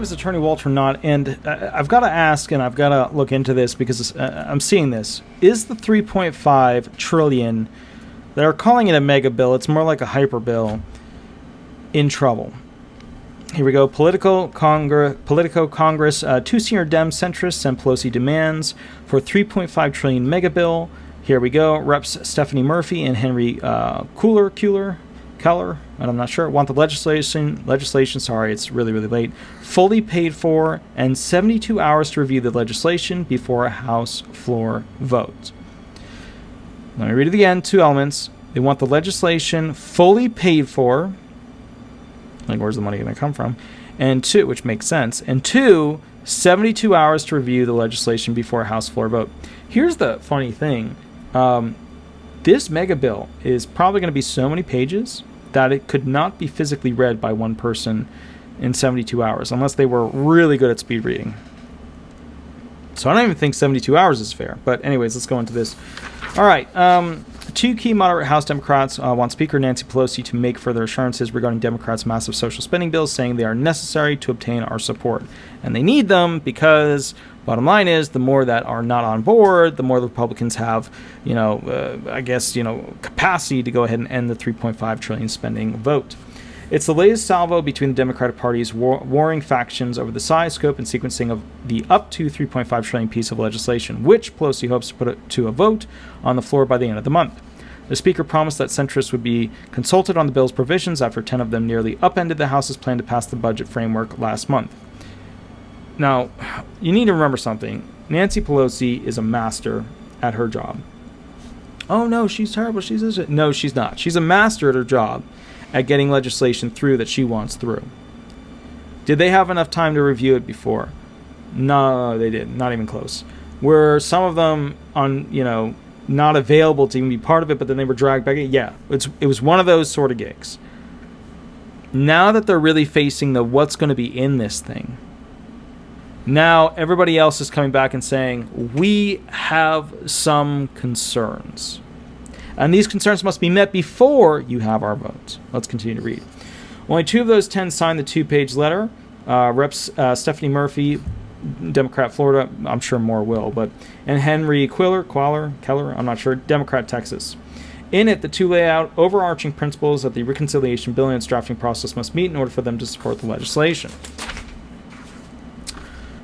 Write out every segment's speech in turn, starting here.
name is Attorney Walter Knott, and I've got to ask, and I've got to look into this because I'm seeing this. Is the 3.5 trillion, they're calling it a mega bill, it's more like a hyper bill, in trouble? Here we go. Politico Congress, two senior Dem centrists send Pelosi demands for 3.5 trillion mega bill. Here we go. Reps Stephanie Murphy and Henry Keller, and I'm not sure, want the legislation, sorry, it's really, really late, fully paid for, and 72 hours to review the legislation before a House floor vote. Let me read it again. Two elements. They want the legislation fully paid for, like where's the money going to come from, and two, which makes sense, and two, 72 hours to review the legislation before a House floor vote. Here's the funny thing. This mega bill is probably going to be so many pages that it could not be physically read by one person in 72 hours, unless they were really good at speed reading. So I don't even think 72 hours is fair. But anyways, let's go into this. All right. Two key moderate House Democrats want Speaker Nancy Pelosi to make further assurances regarding Democrats' massive social spending bills, saying they are necessary to obtain our support. And they need them because, bottom line is, the more that are not on board, the more the Republicans have, capacity to go ahead and end the 3.5 trillion spending vote. It's the latest salvo between the Democratic Party's warring factions over the size, scope, and sequencing of the up to 3.5 trillion piece of legislation, which Pelosi hopes to put it to a vote on the floor by the end of the month. The Speaker promised that centrists would be consulted on the bill's provisions after 10 of them nearly upended the House's plan to pass the budget framework last month. Now, you need to remember something. Nancy Pelosi is a master at her job. Oh, no, she's terrible. No, she's not. She's a master at her job at getting legislation through that she wants through. Did they have enough time to review it before? No, they didn't. Not even close. Were some of them not available to even be part of it, but then they were dragged back? Yeah, it was one of those sort of gigs. Now that they're really facing the what's going to be in this thing, now everybody else is coming back and saying, we have some concerns. And these concerns must be met before you have our votes. Let's continue to read. Only 2 of those 10 signed the 2-page letter. Reps Stephanie Murphy, Democrat Florida, I'm sure more will, and Henry Keller, I'm not sure, Democrat Texas. In it, the two lay out overarching principles that the reconciliation bill and its drafting process must meet in order for them to support the legislation.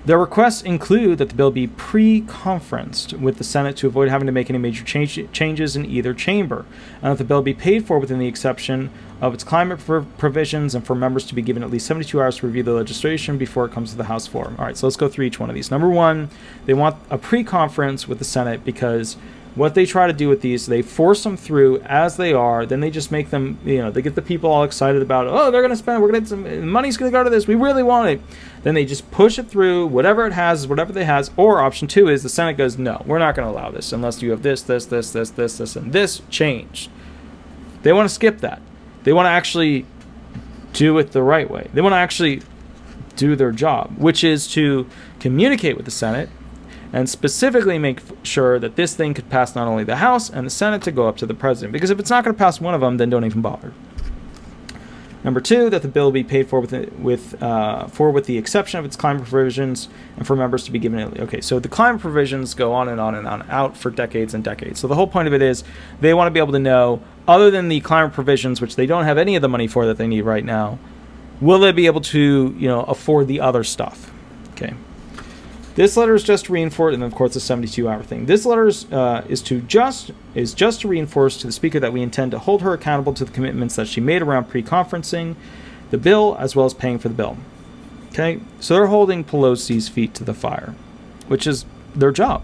Their requests include that the bill be pre-conferenced with the Senate to avoid having to make any major changes in either chamber, and that the bill be paid for within the exception of its climate provisions, and for members to be given at least 72 hours to review the legislation before it comes to the House floor. All right, so let's go through each one of these. Number one, they want a pre-conference with the Senate because what they try to do with these, they force them through as they are, then they just make them, they get the people all excited about, oh, they're going to spend, we're going to get some, money's going to go to this, we really want it. Then they just push it through, whatever it has is whatever they has, or option 2 is the Senate goes, no, we're not going to allow this unless you have this, and this changed. They want to skip that. They want to actually do it the right way. They want to actually do their job, which is to communicate with the Senate and specifically make sure that this thing could pass not only the House and the Senate to go up to the President. Because if it's not going to pass one of them, then don't even bother. Number 2, that the bill be paid for with the exception of its climate provisions and for members to be given. Okay, so the climate provisions go on and on and on out for decades and decades. So the whole point of it is they want to be able to know, other than the climate provisions, which they don't have any of the money for that they need right now, will they be able to, afford the other stuff? Okay. This letter is just to reinforce, and of course the 72-hour thing. This letter is just to reinforce to the Speaker that we intend to hold her accountable to the commitments that she made around pre-conferencing the bill as well as paying for the bill. Okay, so they're holding Pelosi's feet to the fire, which is their job.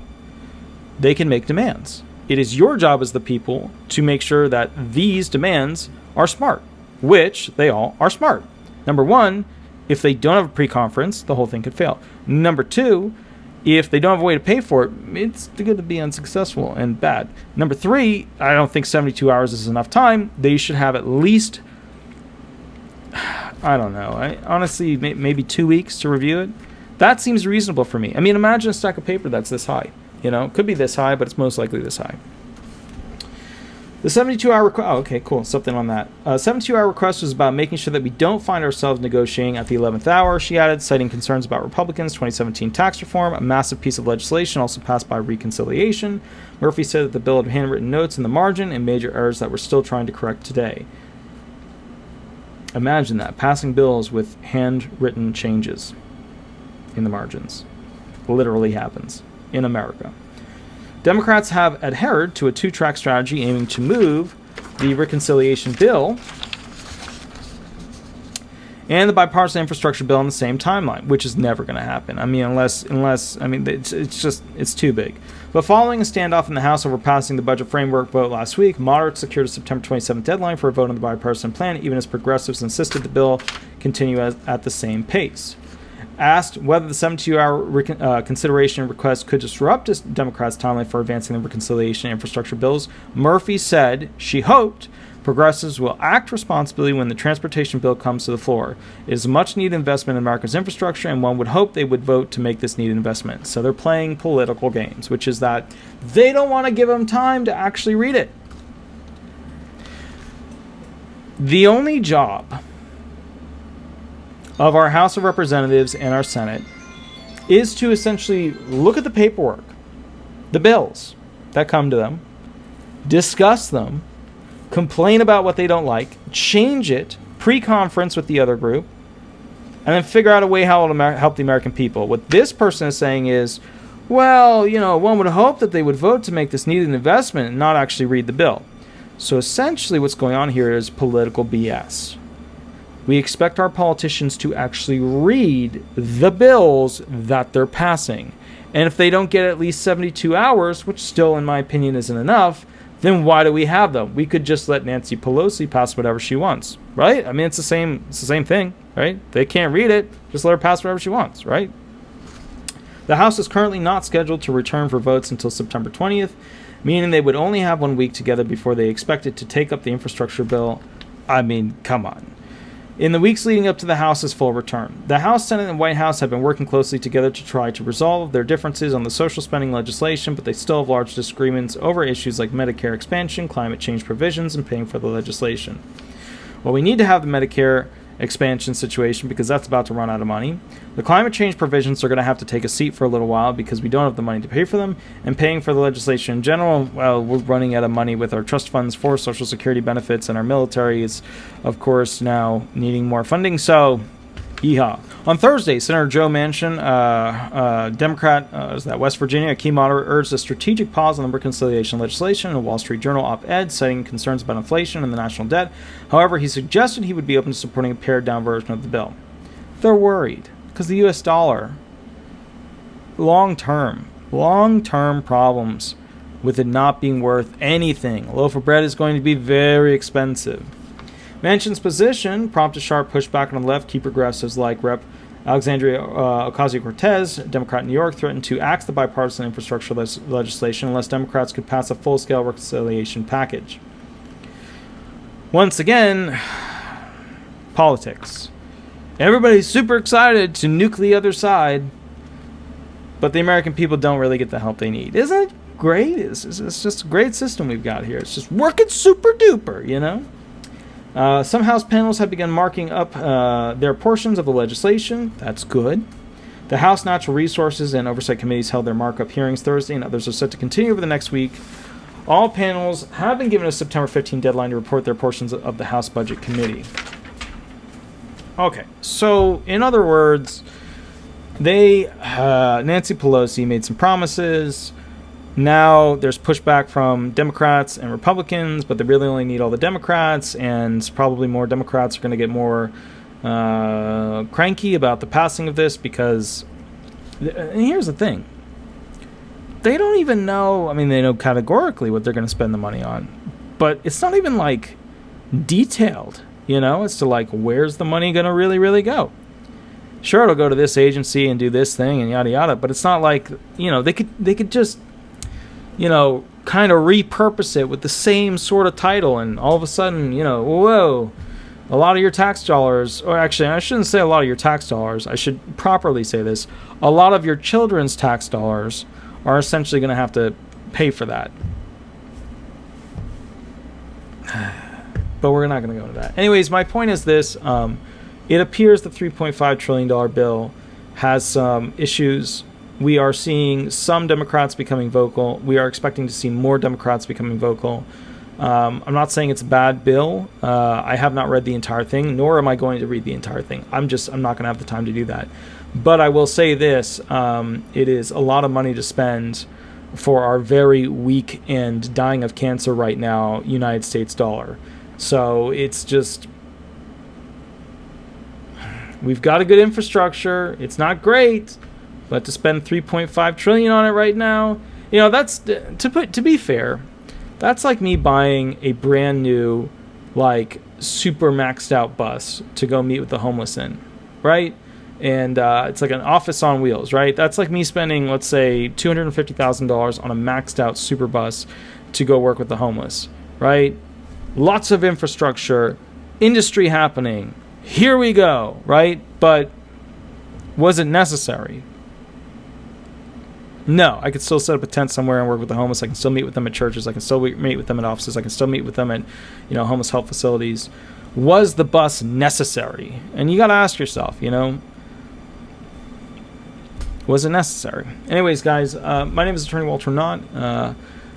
They can make demands. It is your job as the people to make sure that these demands are smart, which they all are smart. Number 1, if they don't have a pre-conference, the whole thing could fail. Number 2, if they don't have a way to pay for it, it's going to be unsuccessful and bad. Number 3, I don't think 72 hours is enough time. They should have at least, I don't know, honestly, maybe 2 weeks to review it. That seems reasonable for me. I mean, imagine a stack of paper that's this high. It could be this high, but it's most likely this high. The 72-hour request... Oh, okay, cool. Something on that. 72-hour request was about making sure that we don't find ourselves negotiating at the 11th hour, she added, citing concerns about Republicans' 2017 tax reform, a massive piece of legislation also passed by reconciliation. Murphy said that the bill had handwritten notes in the margin and major errors that we're still trying to correct today. Imagine that. Passing bills with handwritten changes in the margins. Literally happens in America. Democrats have adhered to a two-track strategy aiming to move the reconciliation bill and the bipartisan infrastructure bill on the same timeline, which is never going to happen. I mean, unless it's too big. But following a standoff in the House over passing the budget framework vote last week, moderates secured a September 27th deadline for a vote on the bipartisan plan, even as progressives insisted the bill continue at the same pace. Asked whether the 72-hour consideration request could disrupt Democrats' timeline for advancing the reconciliation infrastructure bills, Murphy said she hoped progressives will act responsibly when the transportation bill comes to the floor. It is a much-needed investment in America's infrastructure, and one would hope they would vote to make this needed investment. So they're playing political games, which is that they don't want to give them time to actually read it. The only job of our House of Representatives and our Senate is to essentially look at the paperwork, the bills that come to them, discuss them, complain about what they don't like, change it, pre-conference with the other group, and then figure out a way how it'll help the American people. What this person is saying is, well, one would hope that they would vote to make this needed investment and not actually read the bill. So essentially what's going on here is political BS. We expect our politicians to actually read the bills that they're passing. And if they don't get at least 72 hours, which still, in my opinion, isn't enough, then why do we have them? We could just let Nancy Pelosi pass whatever she wants, right? I mean, it's the same thing, right? They can't read it. Just let her pass whatever she wants, right? The House is currently not scheduled to return for votes until September 20th, meaning they would only have 1 week together before they expected to take up the infrastructure bill. I mean, come on. In the weeks leading up to the House's full return, the House, Senate, and White House have been working closely together to try to resolve their differences on the social spending legislation, but they still have large disagreements over issues like Medicare expansion, climate change provisions, and paying for the legislation. Well, we need to have the Medicare expansion situation because that's about to run out of money. The climate change provisions are going to have to take a seat for a little while because we don't have the money to pay for them. And paying for the legislation in general, well, we're running out of money with our trust funds for Social Security benefits, and our military is, of course, now needing more funding. So, yeehaw. On Thursday, Senator Joe Manchin, Democrat, is that West Virginia, a key moderate, urged a strategic pause on the reconciliation legislation in a Wall Street Journal op-ed, citing concerns about inflation and the national debt. However, he suggested he would be open to supporting a pared-down version of the bill. They're worried because the U.S. dollar, long-term problems with it not being worth anything. A loaf of bread is going to be very expensive. Manchin's position prompted sharp pushback on the left. Key progressives like Rep. Alexandria Ocasio-Cortez, Democrat in New York, threatened to axe the bipartisan infrastructure legislation unless Democrats could pass a full-scale reconciliation package. Once again, politics. Everybody's super excited to nuke the other side, but the American people don't really get the help they need. Isn't it great? It's just a great system we've got here. It's just working super duper, Some House panels have begun marking up their portions of the legislation. That's good. The House Natural Resources and Oversight Committees held their markup hearings Thursday, and others are set to continue over the next week. All panels have been given a September 15 deadline to report their portions of the House Budget Committee. Okay, so in other words, Nancy Pelosi made some promises. Now there's pushback from Democrats and Republicans, but they really only need all the Democrats, and probably more Democrats are going to get more cranky about the passing of this because, and here's the thing, they don't even know, they know categorically what they're going to spend the money on, but it's not even detailed, as to where's the money going to really go. Sure, it'll go to this agency and do this thing and yada yada, but it's not they could just kind of repurpose it with the same sort of title, and all of a sudden, whoa, a lot of your tax dollars, or actually, I shouldn't say a lot of your tax dollars, I should properly say this, a lot of your children's tax dollars are essentially going to have to pay for that. But we're not going to go into that. Anyways, my point is this. It appears the $3.5 trillion bill has some issues. We are seeing some Democrats becoming vocal. We are expecting to see more Democrats becoming vocal. I'm not saying it's a bad bill. I have not read the entire thing, nor am I going to read the entire thing. I'm not going to have the time to do that. But I will say this. It is a lot of money to spend for our very weak and dying of cancer right now United States dollar. So it's just, we've got a good infrastructure. It's not great, but to spend $3.5 trillion on it right now, you know, that's, to be fair, that's like me buying a brand new, like, super maxed out bus to go meet with the homeless in, right? And it's like an office on wheels, right? That's like me spending, let's say, $250,000 on a maxed out super bus to go work with the homeless, right? Lots of infrastructure, industry happening. Here we go, right? But was it necessary? No, I could still set up a tent somewhere and work with the homeless. I can still meet with them at churches. I can still meet with them at offices. I can still meet with them at, you know, homeless help facilities. Was the bus necessary? And you got to ask yourself, you know, was it necessary? Anyways, guys, my name is Attorney Walter Knott.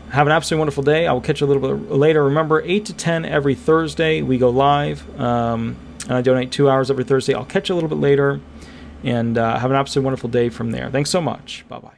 Have an absolutely wonderful day. I will catch you a little bit later. Remember, 8 to 10 every Thursday, we go live. And I donate 2 hours every Thursday. I'll catch you a little bit later. And have an absolutely wonderful day from there. Thanks so much. Bye-bye.